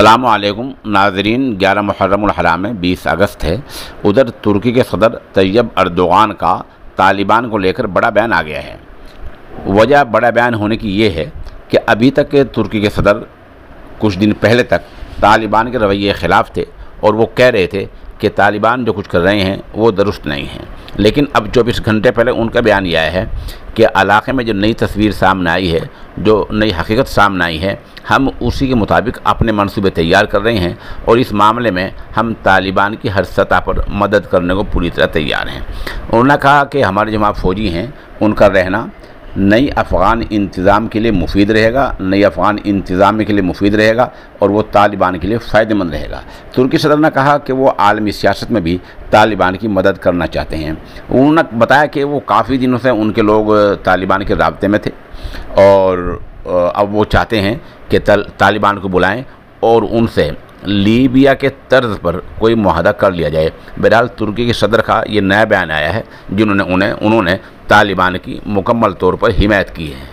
अस्सलामु अलैकुम नाज़रीन। 11 मुहर्रम हराम है, 20 अगस्त है। उधर तुर्की के सदर तैयब अर्दोगान का तालिबान को लेकर बड़ा बयान आ गया है। वजह बड़ा बयान होने की ये है कि अभी तक तुर्की के सदर कुछ दिन पहले तक तालिबान के रवैये के ख़िलाफ़ थे और वो कह रहे थे कि तालिबान जो कुछ कर रहे हैं वो दुरुस्त नहीं है। लेकिन अब 24 घंटे पहले उनका बयान यह है कि इलाक़े में जो नई तस्वीर सामने आई है, जो नई हकीकत सामने आई है, हम उसी के मुताबिक अपने मंसूबे तैयार कर रहे हैं और इस मामले में हम तालिबान की हर सतह पर मदद करने को पूरी तरह तैयार हैं। उन्होंने कहा कि हमारे जो वहाँ फ़ौजी हैं उनका रहना नई अफ़गान इंतज़ाम के लिए मुफीद रहेगा, नई अफ़गान इंतज़ाम के लिए मुफीद रहेगा और वो तालिबान के लिए फ़ायदेमंद रहेगा। तुर्की सदर ने कहा कि वो आलमी सियासत में भी तालिबान की मदद करना चाहते हैं। उन्होंने बताया कि वो काफ़ी दिनों से उनके लोग तालिबान के राब्ते में थे और अब वो चाहते हैं कि तालिबान को बुलाएं और उनसे लीबिया के तर्ज पर कोई मुआहदा कर लिया जाए। बहरहाल तुर्की के सदर का ये नया बयान आया है जिन्होंने उन्होंने तालिबान की मुकम्मल तौर पर हिमायत की है।